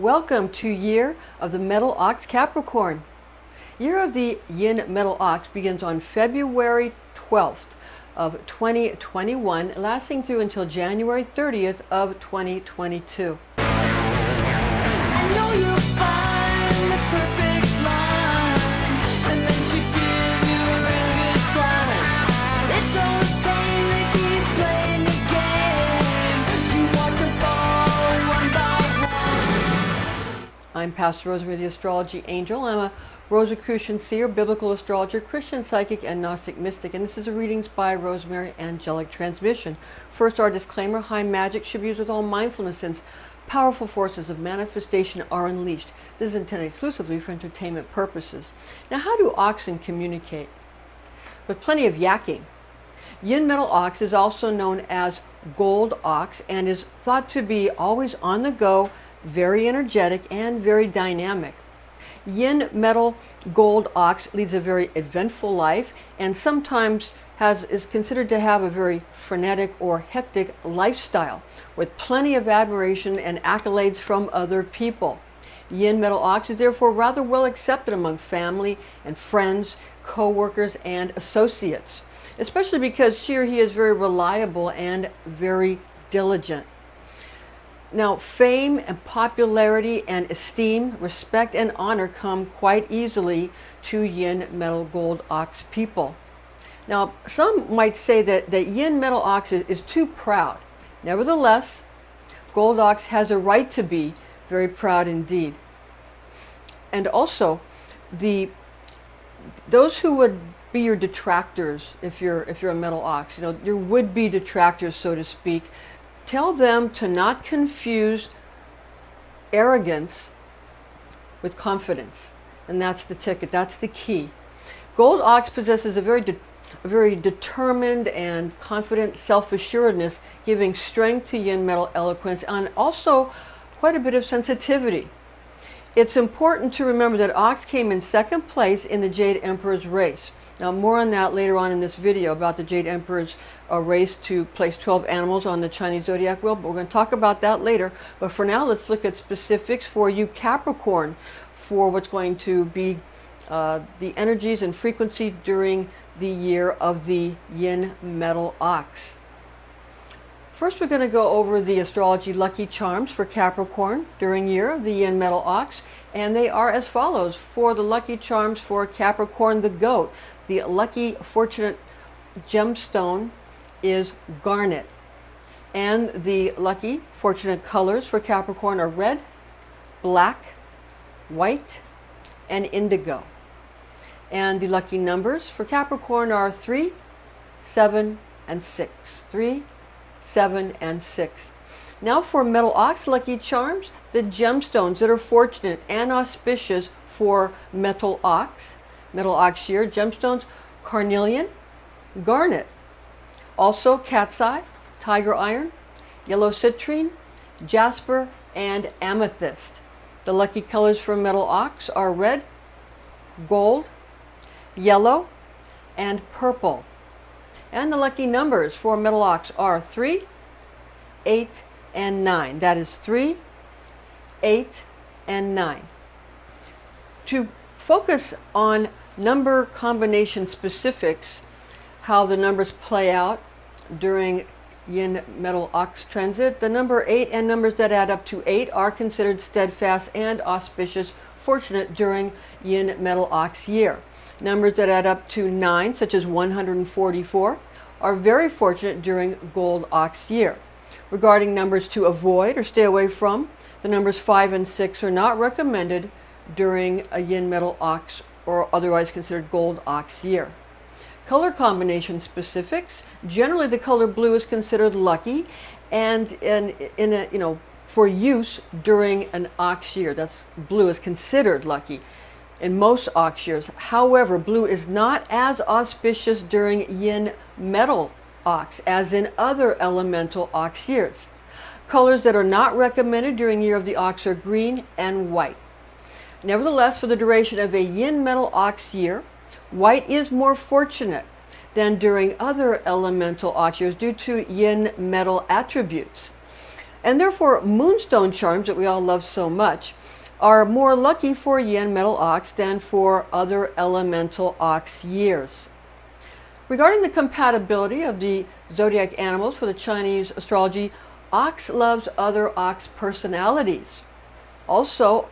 Welcome to Year of the Metal Ox Capricorn. Year of the Yin Metal Ox begins on February 12th of 2021, lasting through until January 30th of 2022. I know you'll find the perfect line, and then she give you a real good time. It's all the same, they keep playing the game. You watch them fall one by one. I'm Pastor Rosemary, the Astrology Angel. I'm a Rosicrucian seer, biblical astrologer, Christian psychic, and Gnostic mystic, and this is a readings by Rosemary Angelic Transmission. First, our disclaimer: high magic should be used with all mindfulness, since powerful forces of manifestation are unleashed. This is intended exclusively for entertainment purposes. Now, how do oxen communicate? With plenty of yakking. Yin Metal Ox is also known as Gold Ox and is thought to be always on the go, very energetic, and very dynamic. Yin Metal Gold Ox leads a very eventful life and sometimes is considered to have a very frenetic or hectic lifestyle with plenty of admiration and accolades from other people. Yin Metal Ox is therefore rather well accepted among family and friends, co-workers, and associates, especially because she or he is very reliable and very diligent. Now, fame and popularity and esteem, respect, and honor come quite easily to Yin Metal Gold Ox people. Now, some might say that Yin Metal Ox is too proud. Nevertheless, Gold Ox has a right to be very proud indeed. And also, those who would be your detractors, if you're a Metal Ox, your would-be detractors, so to speak, tell them to not confuse arrogance with confidence. And that's the ticket, that's the key. Gold Ox possesses a very determined and confident self-assuredness, giving strength to Yin Metal eloquence and also quite a bit of sensitivity. It's important to remember that Ox came in second place in the Jade Emperor's race. Now, more on that later on in this video about the Jade Emperor's race to place 12 animals on the Chinese Zodiac wheel, but we're going to talk about that later. But for now, let's look at specifics for you Capricorn for what's going to be the energies and frequency during the year of the Yin Metal Ox. First, we're going to go over the astrology lucky charms for Capricorn during year of the Yin Metal Ox, and they are as follows. For the lucky charms for Capricorn, the goat, the lucky fortunate gemstone is garnet, and the lucky fortunate colors for Capricorn are red, black, white, and indigo. And the lucky numbers for Capricorn are 3, 7, and 6. 3, 7, and 6. Now for Metal Ox lucky charms, the gemstones that are fortunate and auspicious for Metal Ox year gemstones: carnelian, garnet, also cat's eye, tiger iron, yellow citrine, jasper, and amethyst. The lucky colors for Metal Ox are red, gold, yellow, and purple. And the lucky numbers for Metal Ox are 3, 8, and 9. That is 3, 8, and 9. To focus on number combination specifics, how the numbers play out during Yin Metal Ox transit, the number 8 and numbers that add up to 8 are considered steadfast and auspicious, fortunate during Yin Metal Ox year. Numbers that add up to 9, such as 144, are very fortunate during Gold Ox year. Regarding numbers to avoid or stay away from, the numbers 5 and 6 are not recommended during a Yin Metal Ox or otherwise considered Gold Ox year. Color combination specifics: generally the color blue is considered lucky and for use during an ox year. That's blue is considered lucky in most ox years. However, blue is not as auspicious during Yin Metal Ox as in other elemental ox years. Colors that are not recommended during year of the ox are green and white. Nevertheless, for the duration of a Yin Metal Ox year, white is more fortunate than during other elemental ox years due to Yin Metal attributes. And therefore, moonstone charms that we all love so much are more lucky for Yin Metal Ox than for other elemental ox years. Regarding the compatibility of the zodiac animals for the Chinese astrology, ox loves other ox personalities. Also,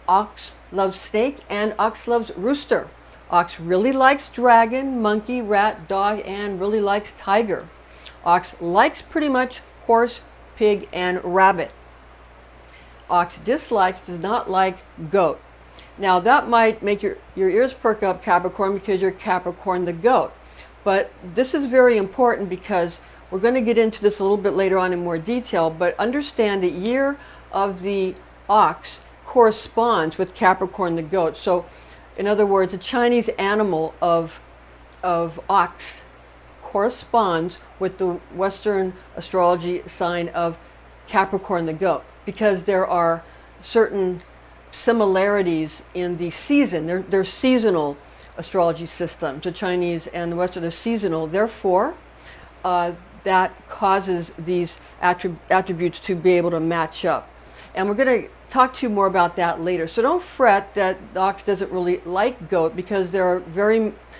ox loves snake and ox loves rooster. Ox really likes dragon, monkey, rat, dog, and really likes tiger. Ox likes pretty much horse, pig, and rabbit. Ox dislikes, does not like goat. Now that might make your ears perk up, Capricorn, because you're Capricorn the goat. But this is very important because we're going to get into this a little bit later on in more detail, but understand the year of the ox corresponds with Capricorn the goat. So in other words, the Chinese animal of ox corresponds with the Western astrology sign of Capricorn the goat, because there are certain similarities in the season. They're seasonal astrology systems. The Chinese and the Western are seasonal. Therefore, that causes these attributes to be able to match up. And we're going to talk to you more about that later. So don't fret that the ox doesn't really like goat, because there's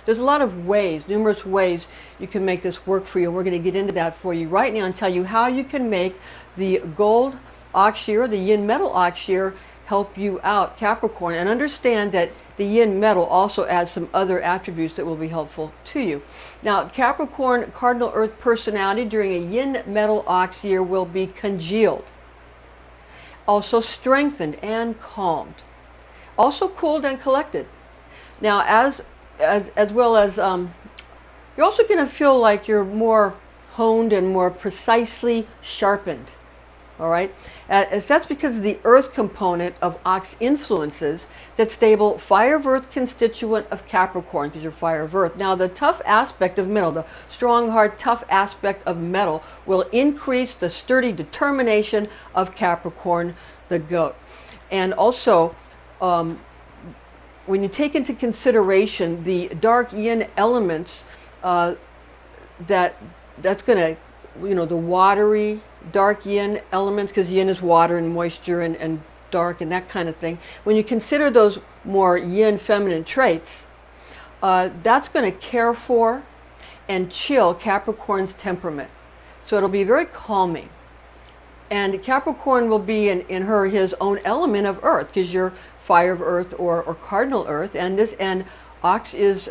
a lot of ways, numerous ways you can make this work for you. We're going to get into that for you right now and tell you how you can make the gold ox year, the Yin Metal Ox year, help you out, Capricorn. And understand that the Yin Metal also adds some other attributes that will be helpful to you. Now, Capricorn cardinal earth personality during a Yin Metal Ox year will be congealed, also strengthened and calmed, also cooled and collected. Now, as well as you're also going to feel like you're more honed and more precisely sharpened. All right, that's because of the earth component of ox influences that stable fire of earth constituent of Capricorn, because you're fire of earth. Now, the tough aspect of metal, the strong, hard, tough aspect of metal, will increase the sturdy determination of Capricorn the goat. And also, when you take into consideration the dark yin elements, that's going to, the watery dark yin elements, because yin is water and moisture and dark and that kind of thing. When you consider those more yin feminine traits, that's going to care for and chill Capricorn's temperament. So it'll be very calming. And Capricorn will be in his own element of earth, because you're fire of earth or cardinal earth, and ox is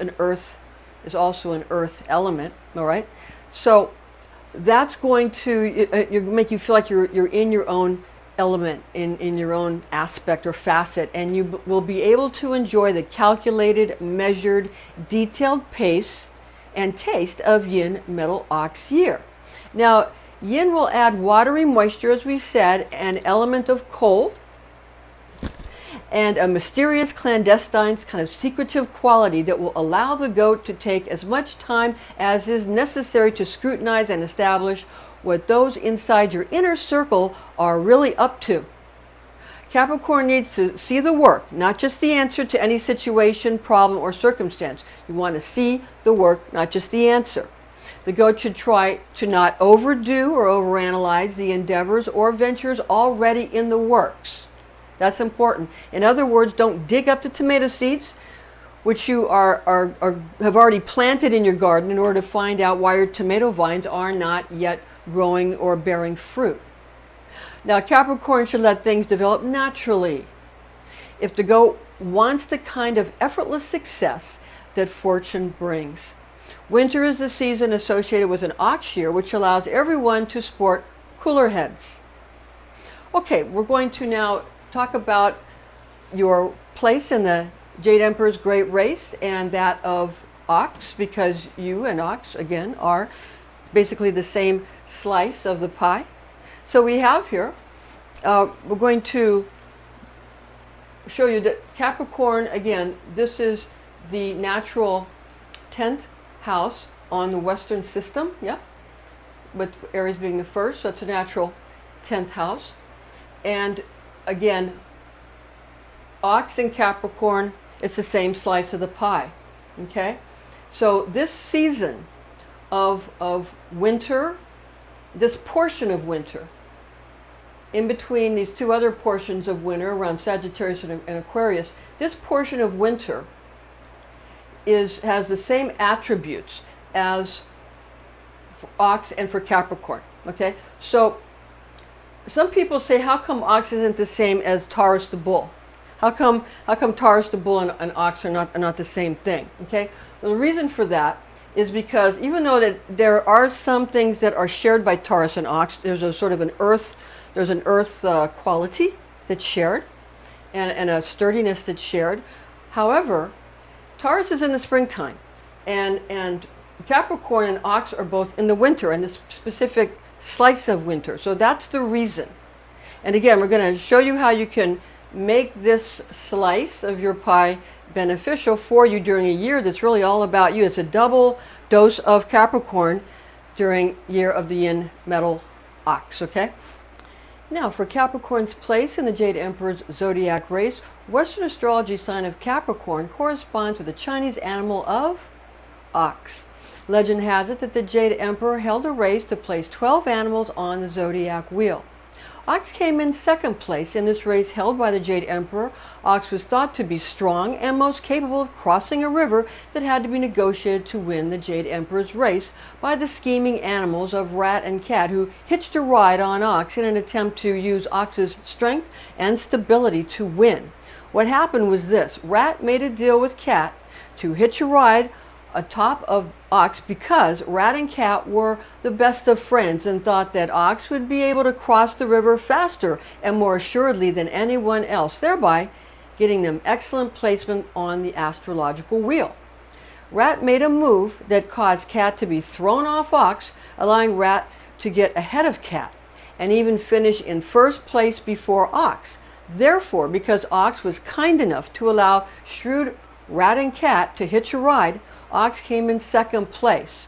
also an earth element. All right, so that's going to make you feel like you're in your own element, in your own aspect or facet, and you will be able to enjoy the calculated, measured, detailed pace and taste of Yin Metal Ox year. Now, yin will add watery moisture, as we said, an element of cold, and a mysterious, clandestine, kind of secretive quality that will allow the goat to take as much time as is necessary to scrutinize and establish what those inside your inner circle are really up to. Capricorn needs to see the work, not just the answer to any situation, problem, or circumstance. You want to see the work, not just the answer. The goat should try to not overdo or overanalyze the endeavors or ventures already in the works. That's important. In other words, don't dig up the tomato seeds, which you have already planted in your garden, in order to find out why your tomato vines are not yet growing or bearing fruit. Now, Capricorn should let things develop naturally. If the goat wants the kind of effortless success that fortune brings. Winter is the season associated with an ox year, which allows everyone to sport cooler heads. Okay, we're going to now talk about your place in the Jade Emperor's Great Race and that of Ox, because you and Ox, again, are basically the same slice of the pie. So we have here, we're going to show you that Capricorn, again, this is the natural 10th house on the Western system, yeah, with Aries being the first, so it's a natural 10th house. And again, Ox and Capricorn, it's the same slice of the pie. Okay, so this season of winter, this portion of winter, in between these two other portions of winter around Sagittarius and Aquarius, this portion of winter has the same attributes as for Ox and for Capricorn. Okay, so some people say, how come Ox isn't the same as Taurus the Bull? How come Taurus the Bull and Ox are not the same thing? Okay, well, the reason for that is because even though that there are some things that are shared by Taurus and Ox, there's a sort of an earth quality that's shared, and a sturdiness that's shared. However, Taurus is in the springtime, and Capricorn and Ox are both in the winter, in this specific slice of winter. So that's the reason. And again, we're going to show you how you can make this slice of your pie beneficial for you during a year that's really all about you. It's a double dose of Capricorn during year of the Yin Metal Ox, okay? Now, for Capricorn's place in the Jade Emperor's zodiac race, Western astrology sign of Capricorn corresponds with the Chinese animal of ox. Legend has it that the Jade Emperor held a race to place 12 animals on the zodiac wheel. Ox came in second place in this race held by the Jade Emperor. Ox was thought to be strong and most capable of crossing a river that had to be negotiated to win the Jade Emperor's race by the scheming animals of Rat and Cat, who hitched a ride on Ox in an attempt to use Ox's strength and stability to win. What happened was this: Rat made a deal with Cat to hitch a ride atop of Ox because Rat and Cat were the best of friends and thought that Ox would be able to cross the river faster and more assuredly than anyone else, thereby getting them excellent placement on the astrological wheel. Rat made a move that caused Cat to be thrown off Ox, allowing Rat to get ahead of Cat and even finish in first place before Ox. Therefore, because Ox was kind enough to allow shrewd Rat and Cat to hitch a ride, Ox came in second place,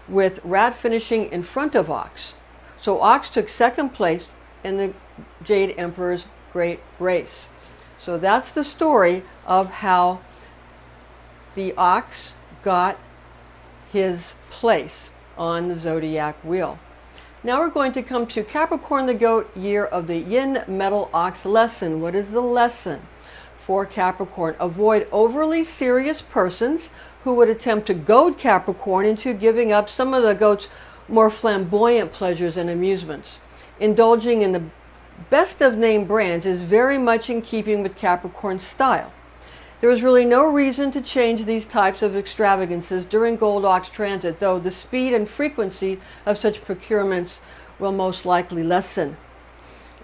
with Rat finishing in front of Ox. So Ox took second place in the Jade Emperor's great race. So that's the story of how the Ox got his place on the zodiac wheel. Now we're going to come to Capricorn the Goat, year of the Yin Metal Ox lesson. What is the lesson for Capricorn? Avoid overly serious persons who would attempt to goad Capricorn into giving up some of the goat's more flamboyant pleasures and amusements. Indulging in the best of name brands is very much in keeping with Capricorn's style. There is really no reason to change these types of extravagances during Gold Ox transit, though the speed and frequency of such procurements will most likely lessen.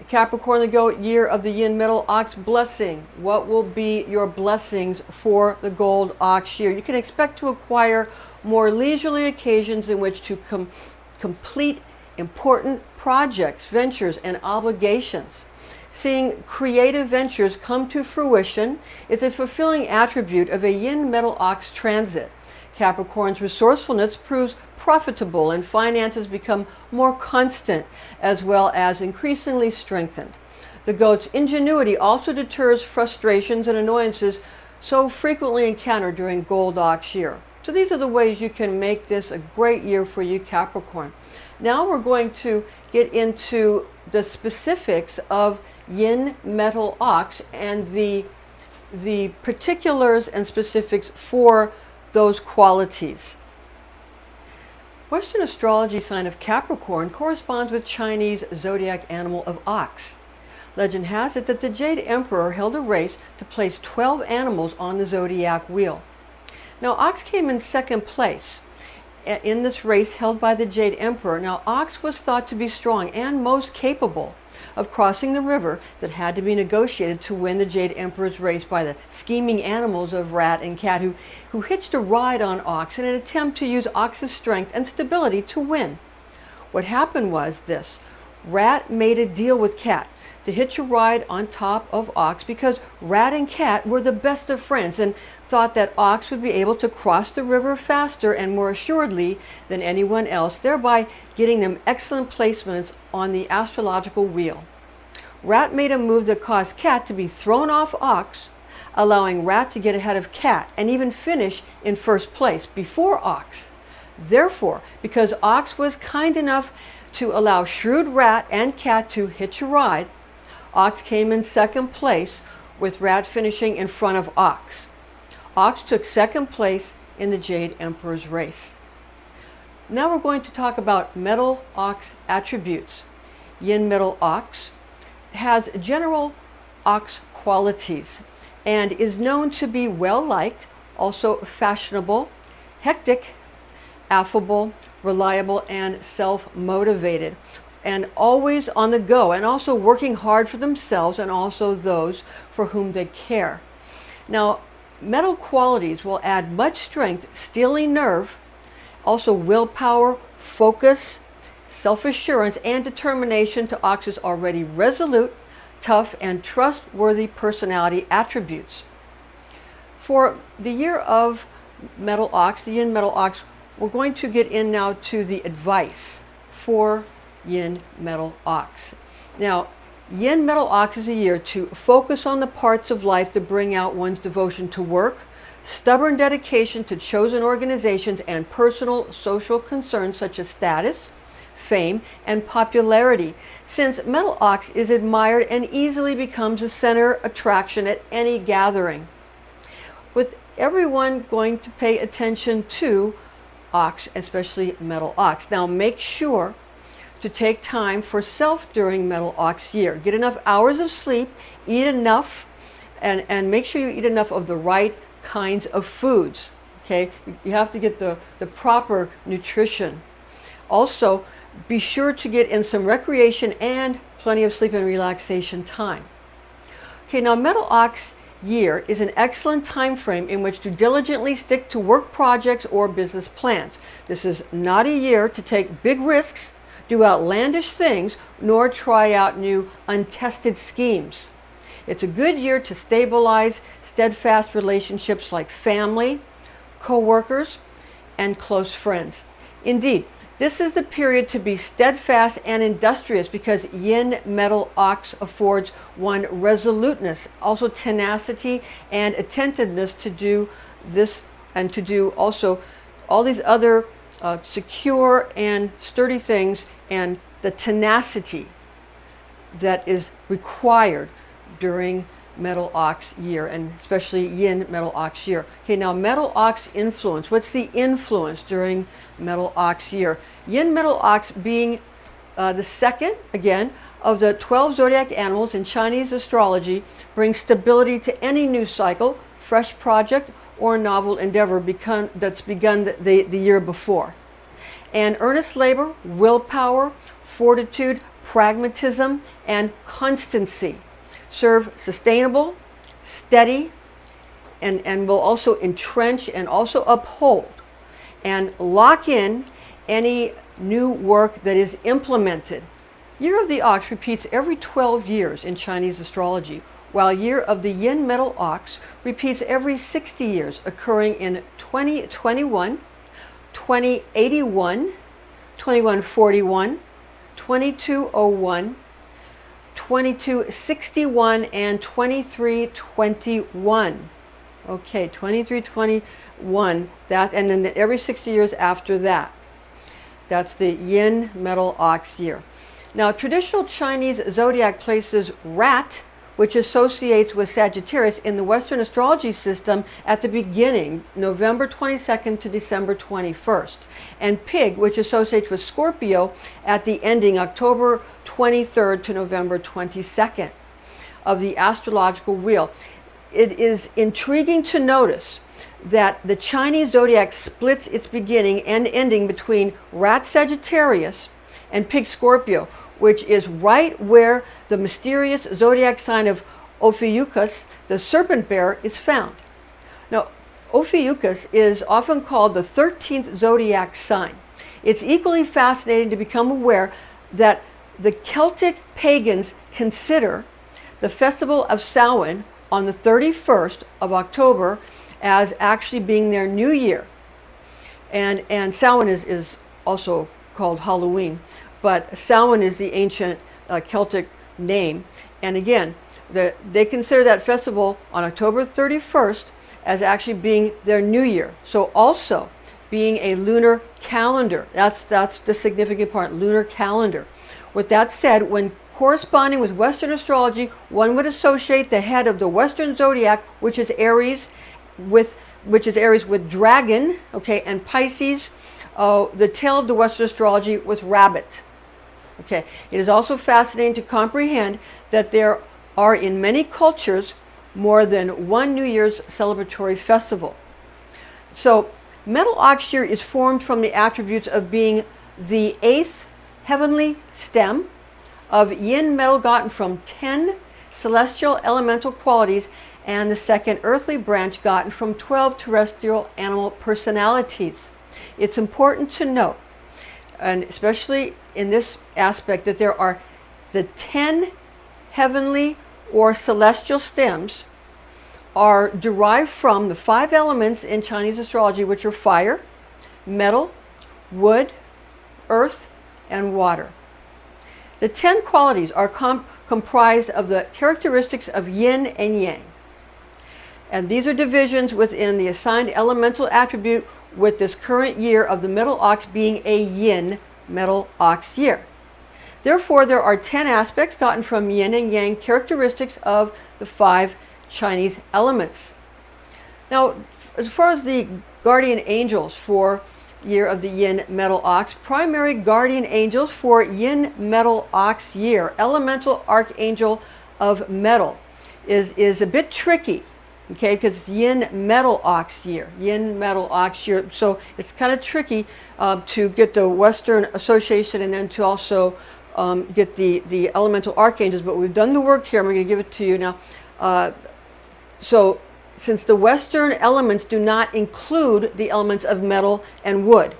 Capricorn the Goat, year of the Yin Metal Ox blessing. What will be your blessings for the Gold Ox year? You can expect to acquire more leisurely occasions in which to complete important projects, ventures, and obligations. Seeing creative ventures come to fruition is a fulfilling attribute of a Yin Metal Ox transit. Capricorn's resourcefulness proves profitable and finances become more constant as well as increasingly strengthened. The goat's ingenuity also deters frustrations and annoyances so frequently encountered during Gold Ox year. So these are the ways you can make this a great year for you, Capricorn. Now we're going to get into the specifics of Yin Metal Ox and the particulars and specifics for those qualities. Western astrology sign of Capricorn corresponds with Chinese zodiac animal of ox. Legend has it that the Jade Emperor held a race to place 12 animals on the zodiac wheel. Now, Ox came in second place in this race held by the Jade Emperor. Now, Ox was thought to be strong and most capable of crossing the river that had to be negotiated to win the Jade Emperor's race by the scheming animals of Rat and Cat, who hitched a ride on Ox in an attempt to use Ox's strength and stability to win. What happened was this: Rat made a deal with Cat to hitch a ride on top of Ox because Rat and Cat were the best of friends and thought that Ox would be able to cross the river faster and more assuredly than anyone else, thereby getting them excellent placements on the astrological wheel. Rat made a move that caused Cat to be thrown off Ox, allowing Rat to get ahead of Cat and even finish in first place before Ox. Therefore, because Ox was kind enough to allow shrewd rat and cat to hitch a ride, Ox came in second place, with rat finishing in front of ox. Ox took second place in the Jade Emperor's race. Now we're going to talk about Metal Ox attributes. Yin Metal Ox has general ox qualities and is known to be well liked, also fashionable, hectic, affable, reliable, and self-motivated, and always on the go, and also working hard for themselves and also those for whom they care. Now, metal qualities will add much strength, steely nerve, also willpower, focus, self-assurance, and determination to Ox's already resolute, tough, and trustworthy personality attributes. For the year of Metal Ox, the Yin Metal Ox, we're going to get in now to the advice for Yin Metal Ox. Now, Yin Metal Ox is a year to focus on the parts of life that bring out one's devotion to work, stubborn dedication to chosen organizations, and personal social concerns such as status, fame, and popularity, since Metal Ox is admired and easily becomes a center attraction at any gathering, with everyone going to pay attention to Ox, especially Metal Ox. Now, make sure to take time for self during Metal Ox year. Get enough hours of sleep, eat enough, and make sure you eat enough of the right kinds of foods. Okay, you have to get the proper nutrition. Also, be sure to get in some recreation and plenty of sleep and relaxation time. Okay, now Metal Ox year is an excellent time frame in which to diligently stick to work projects or business plans. This is not a year to take big risks, do outlandish things, nor try out new untested schemes. It's a good year to stabilize steadfast relationships like family, co-workers, and close friends. Indeed, this is the period to be steadfast and industrious because Yin Metal Ox affords one resoluteness, also tenacity and attentiveness to do this and to do also all these other secure and sturdy things, and the tenacity that is required during Metal Ox year, and especially Yin Metal Ox year. Okay, now Metal Ox influence. What's the influence during Metal Ox year? Yin Metal Ox being the second, again, of the 12 zodiac animals in Chinese astrology, brings stability to any new cycle, fresh project, or novel endeavor that's begun the year before. And earnest labor, willpower, fortitude, pragmatism, and constancy serve sustainable, steady, and will also entrench and also uphold and lock in any new work that is implemented. Year of the Ox repeats every 12 years in Chinese astrology, while Year of the Yin Metal Ox repeats every 60 years, occurring in 2021, 2081, 2141, 2201, 2261, and 2321. Okay, 2321, that, and then every 60 years after that. That's the Yin Metal Ox year. Now, traditional Chinese zodiac places Rat, which associates with Sagittarius in the Western astrology system, at the beginning, November 22nd to December 21st, and Pig, which associates with Scorpio, at the ending, October 23rd to November 22nd of the astrological wheel. It is intriguing to notice that the Chinese zodiac splits its beginning and ending between Rat Sagittarius and Pig Scorpio, which is right where the mysterious zodiac sign of Ophiuchus, the serpent bearer, is found. Now, Ophiuchus is often called the 13th zodiac sign. It's equally fascinating to become aware that the Celtic pagans consider the festival of Samhain on the 31st of October as actually being their new year. And Samhain is also called Halloween, but Samhain is the ancient Celtic name. And again, they consider that festival on October 31st as actually being their new year. So also, being a lunar calendar. That's the significant part, lunar calendar. With that said, when corresponding with Western astrology, one would associate the head of the Western zodiac, which is Aries, with dragon, okay, and Pisces, the tail of the Western astrology with rabbit. Okay, it is also fascinating to comprehend that there are in many cultures more than one New Year's celebratory festival. So, Metal Ox year is formed from the attributes of being the 8th heavenly stem of yin metal gotten from 10 celestial elemental qualities and the second earthly branch gotten from 12 terrestrial animal personalities. It's important to note, and especially in this aspect, that there are the 10 heavenly or celestial stems are derived from the 5 elements in Chinese astrology, which are fire, metal, wood, earth, and water. The 10 qualities are comprised of the characteristics of yin and yang. And these are divisions within the assigned elemental attribute, with this current year of the Metal Ox being a Yin Metal Ox year. Therefore, there are 10 aspects gotten from yin and yang characteristics of the 5 Chinese elements. Now, as far as the guardian angels for year of the Yin Metal Ox, primary guardian angels for Yin Metal Ox year, elemental archangel of metal, is a bit tricky, okay, because it's Yin Metal Ox year, Yin Metal Ox year. So it's kind of tricky to get the Western association and then to also get the elemental archangels. But we've done the work here. I'm going to give it to you now. So since the Western elements do not include the elements of metal and wood,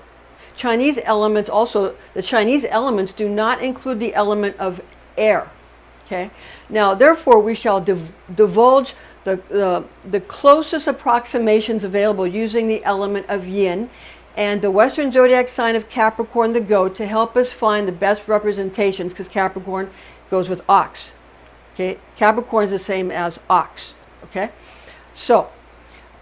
Chinese elements also, the Chinese elements do not include the element of air. Okay. Now, therefore, we shall divulge the closest approximations available using the element of yin and the Western zodiac sign of Capricorn, the goat, to help us find the best representations, because Capricorn goes with ox. Okay. Capricorn is the same as ox. Okay. So,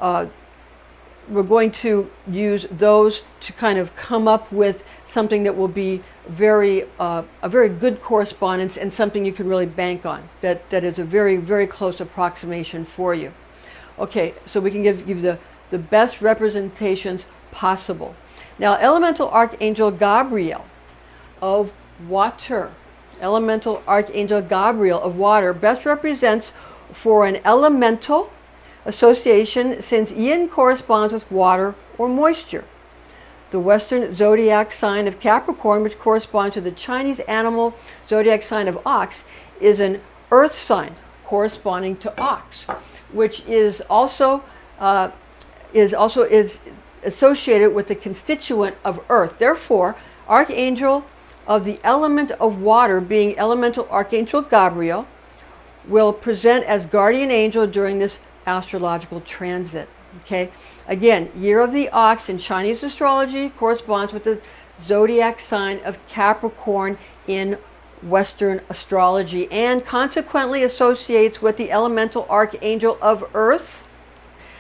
we're going to use those to kind of come up with something that will be a very good correspondence and something you can really bank on. That is a very, very close approximation for you. Okay, so we can give you the best representations possible. Now, elemental archangel Gabriel of water, elemental archangel Gabriel of water best represents for an elemental association, since yin corresponds with water or moisture. The Western zodiac sign of Capricorn, which corresponds to the Chinese animal zodiac sign of ox, is an earth sign corresponding to ox, which is also associated with the constituent of earth. Therefore, archangel of the element of water, being elemental archangel Gabriel, will present as guardian angel during this astrological transit. Okay, again, year of the ox in Chinese astrology corresponds with the zodiac sign of Capricorn in Western astrology, and consequently associates with the elemental archangel of earth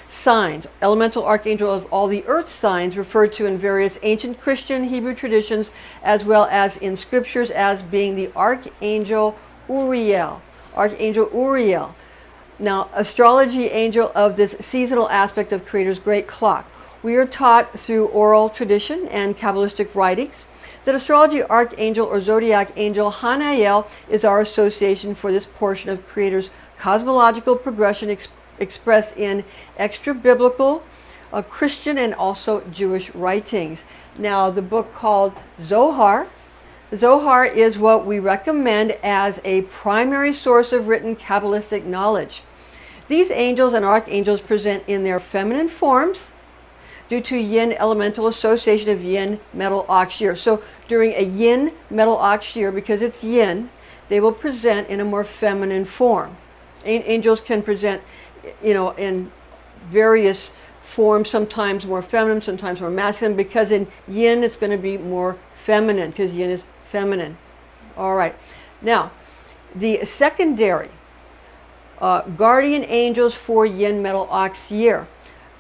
signs, elemental archangel of all the earth signs referred to in various ancient Christian Hebrew traditions, as well as in scriptures, as being the Archangel Uriel. Archangel Uriel. Now, astrology angel of this seasonal aspect of Creator's great clock. We are taught through oral tradition and Kabbalistic writings that astrology archangel or zodiac angel Hanael is our association for this portion of Creator's cosmological progression expressed in extra-biblical, Christian, and also Jewish writings. Now, the book called Zohar. Zohar is what we recommend as a primary source of written Kabbalistic knowledge. These angels and archangels present in their feminine forms due to yin elemental association of Yin Metal Ox year. So during a Yin Metal Ox year, because it's yin, they will present in a more feminine form. Angels can present, in various forms, sometimes more feminine, sometimes more masculine, because in yin it's going to be more feminine, because yin is feminine. All right. Now, the secondary guardian angels for Yin Metal Ox year.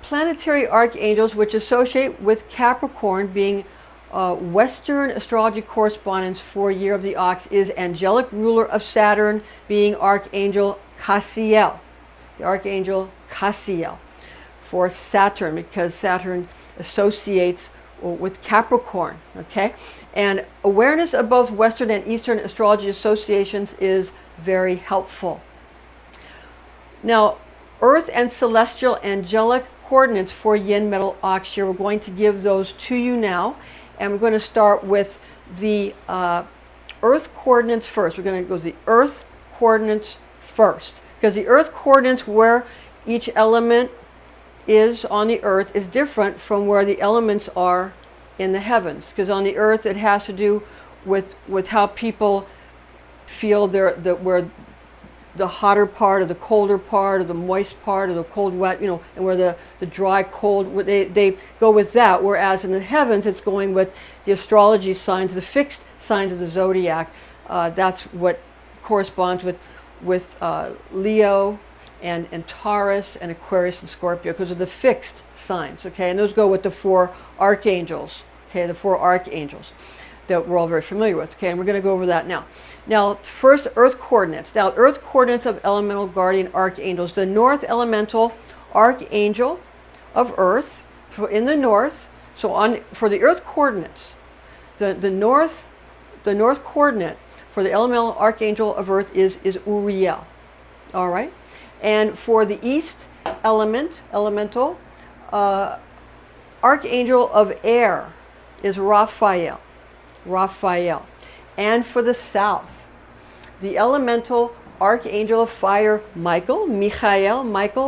planetary archangels which associate with Capricorn being Western astrology correspondence for Year of the Ox is angelic ruler of Saturn being Archangel Cassiel. The Archangel Cassiel for Saturn, because Saturn associates with Capricorn, okay? And awareness of both Western and Eastern astrology associations is very helpful. Now, Earth and celestial angelic coordinates for Yin Metal Ox year, we're going to give those to you now. And we're going to start with the Earth coordinates first. We're going to go to the Earth coordinates first, because the Earth coordinates where each element is on the Earth is different from where the elements are in the heavens. Because on the Earth it has to do with how people feel where the hotter part or the colder part or the moist part or the cold wet, you know, and where the dry cold, they go with that, whereas in the heavens it's going with the astrology signs, the fixed signs of the zodiac. That's what corresponds with Leo and Taurus and Aquarius and Scorpio, because of the fixed signs, okay? And those go with the 4 archangels, okay? The 4 archangels that we're all very familiar with, okay? And we're going to go over that now. Now, first, Earth coordinates. Now, Earth coordinates of elemental guardian archangels. The North elemental archangel of Earth, in the North, so for the Earth coordinates, the North coordinate for the elemental archangel of Earth is Uriel, all right? And for the East elemental archangel of air is Raphael. And for the South, the elemental archangel of fire, Michael,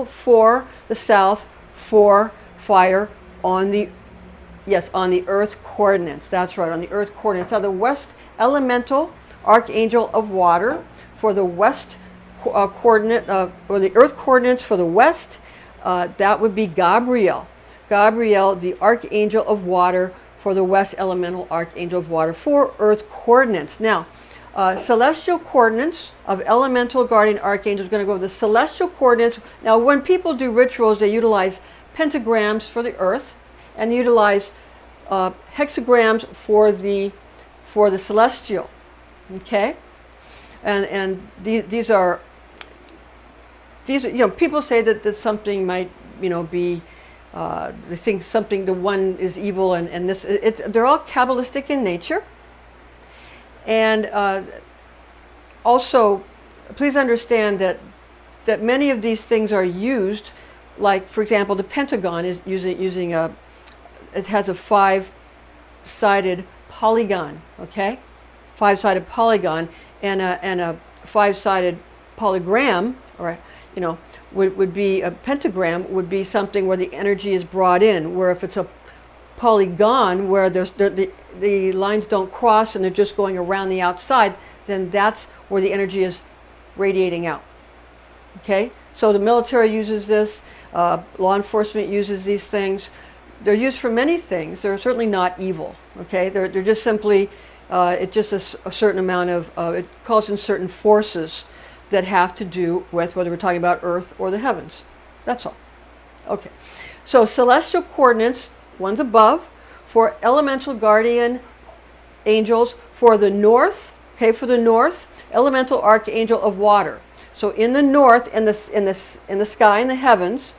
for the South, for fire on the Earth coordinates. That's right, on the Earth coordinates. Now the West elemental archangel of water for the West coordinate, or the Earth coordinates for the West, that would be Gabriel, the archangel of water for the West elemental archangel of water for Earth coordinates. Now, celestial coordinates of elemental guardian archangels, going to go over the celestial coordinates. Now, when people do rituals, they utilize pentagrams for the Earth and they utilize hexagrams for the celestial. Okay, and these are you know, people say that something might, you know, be they think the one is evil, and they're all Kabbalistic in nature. And also, please understand that many of these things are used, like, for example, the pentagon is using it has a 5-sided polygon, okay? 5-sided polygon, and a 5-sided polygram, or, you know, would be a pentagram, would be something where the energy is brought in, where if it's a polygon where the lines don't cross and they're just going around the outside, then that's where the energy is radiating out. Okay, so the military uses this, law enforcement uses these things. They're used for many things. They're certainly not evil. Okay, they're just simply it's just a certain amount of it calls in certain forces that have to do with whether we're talking about Earth or the heavens. That's all. Okay, so celestial coordinates, one's above, for elemental guardian angels for the North. Okay, for the North, elemental archangel of water. So in the North, in the sky, in the heavens,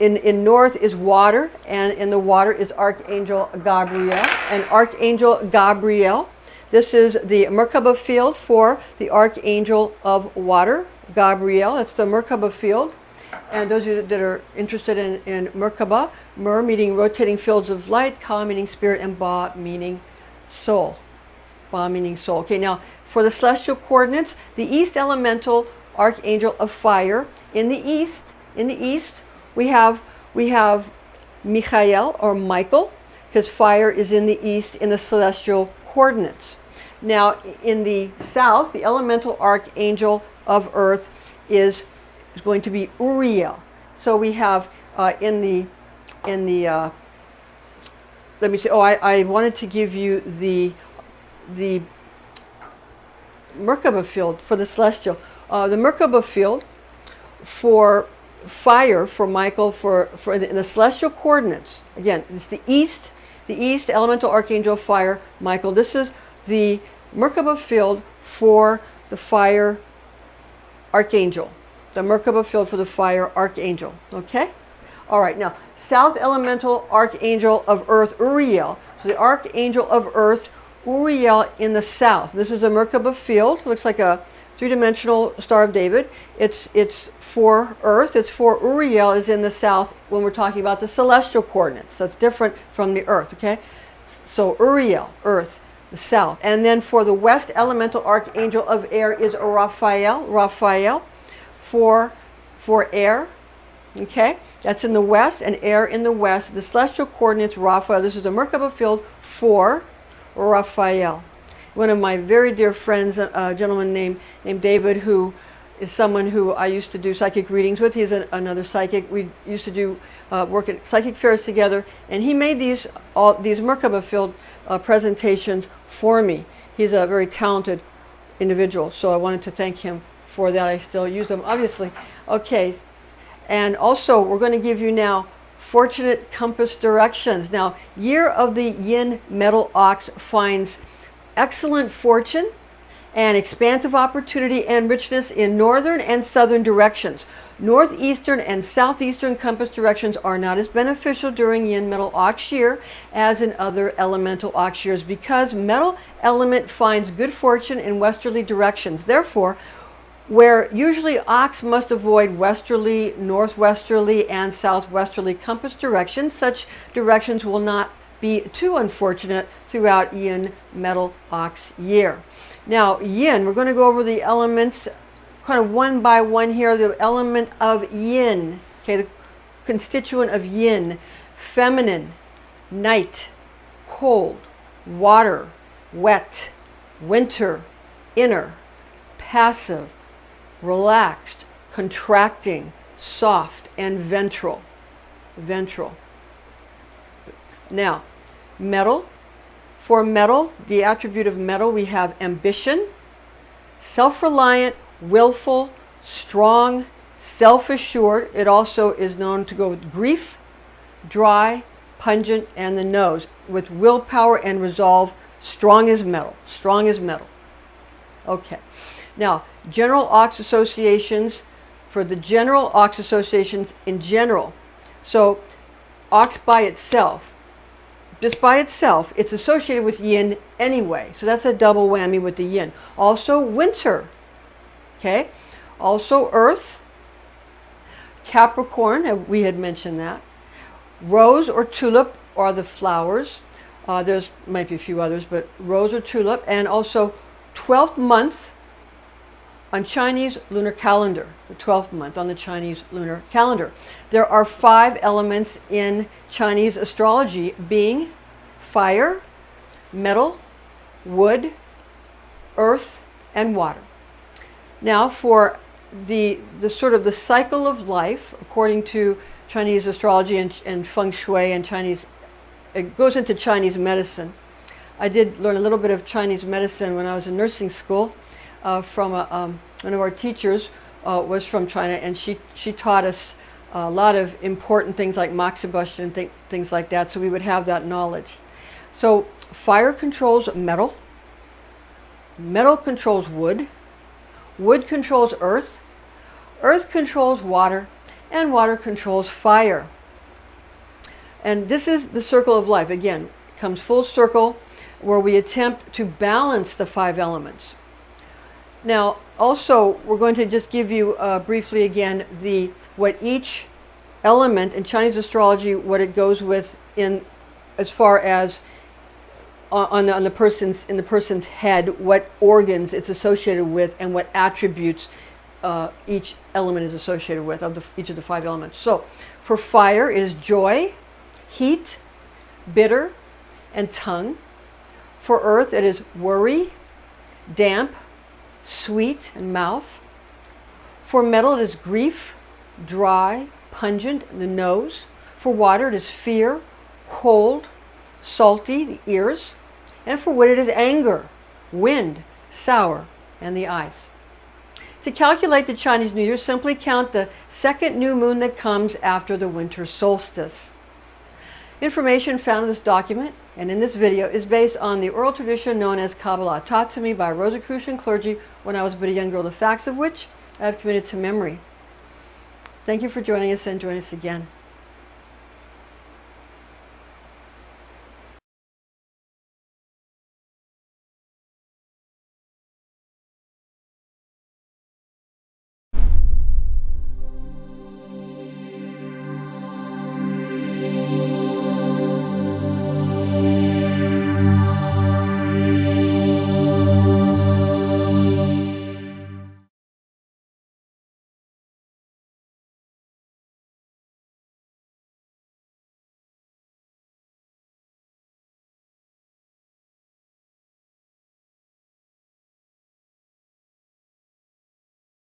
in North is water, and in the water is Archangel Gabriel. And Archangel Gabriel, this is the Merkaba field for the Archangel of Water, Gabriel. It's the Merkaba field. And those of you that are interested in Merkaba, Mer meaning rotating fields of light, Ka meaning spirit, and Ba meaning soul. Ba meaning soul. Okay, now for the celestial coordinates, the East elemental archangel of fire. In the East, we have Michael or Michael, because fire is in the East in the celestial coordinates. Now in the South, the elemental archangel of Earth is going to be Uriel. So we have let me see. Oh, I wanted to give you the Merkaba field for the celestial. The Merkaba field for fire for Michael for the celestial coordinates. Again, it's the east elemental archangel fire, Michael. This is the Merkaba field for the fire archangel. The Merkaba field for the fire archangel. Okay? All right, now, south elemental archangel of earth, Uriel. So the archangel of earth, Uriel in the south. This is a Merkaba field. Looks like a three-dimensional Star of David. It's for earth. It's for Uriel is in the south when we're talking about the celestial coordinates. So it's different from the earth, okay? So Uriel, earth, the south. And then for the west elemental archangel of air is Raphael. Raphael for air. Okay, that's in the west, and air in the west. The celestial coordinates, Raphael. This is a Merkaba field for Raphael. One of my very dear friends, a gentleman named David, who is someone who I used to do psychic readings with. He's another psychic. We used to do work at psychic fairs together, and he made these Merkaba field presentations for me. He's a very talented individual, so I wanted to thank him for that. I still use them, obviously. Okay. And also, we're going to give you now fortunate compass directions. Now, year of the Yin Metal Ox finds excellent fortune and expansive opportunity and richness in northern and southern directions. Northeastern and southeastern compass directions are not as beneficial during Yin Metal Ox year as in other elemental ox years because metal element finds good fortune in westerly directions. Therefore, where usually ox must avoid westerly, northwesterly, and southwesterly compass directions, such directions will not be too unfortunate throughout Yin Metal Ox year. Now, Yin, we're going to go over the elements kind of one by one here. The element of Yin, okay, the constituent of Yin, feminine, night, cold, water, wet, winter, inner, passive, relaxed, contracting, soft, and ventral. Ventral. Now, metal. For metal, the attribute of metal, we have ambition, self-reliant, willful, strong, self-assured. It also is known to go with grief, dry, pungent, and the nose. With willpower and resolve, strong as metal. Strong as metal. Okay. Now, general ox associations, for the general ox associations in general. So, ox by itself, just by itself, it's associated with yin anyway. So that's a double whammy with the yin. Also winter, okay? Also earth, Capricorn, we had mentioned that. Rose or tulip are the flowers. There's might be a few others, but rose or tulip. And also 12th month on Chinese lunar calendar, the 12th month on the Chinese lunar calendar. There are 5 elements in Chinese astrology, being fire, metal, wood, earth, and water. Now for the sort of the cycle of life, according to Chinese astrology and feng shui and Chinese, it goes into Chinese medicine. I did learn a little bit of Chinese medicine when I was in nursing school. From one of our teachers was from China, and she taught us a lot of important things like moxibustion and things like that, so we would have that knowledge. So fire controls metal, metal controls wood, wood controls earth, earth controls water, and water controls fire. And this is the circle of life. Again, it comes full circle where we attempt to balance the 5 elements. Now, also, we're going to just give you briefly again what each element in Chinese astrology, what it goes with in as far as on the person's head, what organs it's associated with, and what attributes each element is associated with each of the 5 elements. So, for fire, it is joy, heat, bitter, and tongue. For earth, it is worry, damp, sweet, and mouth. For metal, it is grief, dry, pungent, the nose. For water, it is fear, cold, salty, the ears. And for wood, it is anger, wind, sour, and the eyes. To calculate the Chinese New Year, simply count the second new moon that comes after the winter solstice. Information found in this document and in this video is based on the oral tradition known as Kabbalah, taught to me by Rosicrucian clergy when I was but a young girl, the facts of which I have committed to memory. Thank you for joining us, and join us again.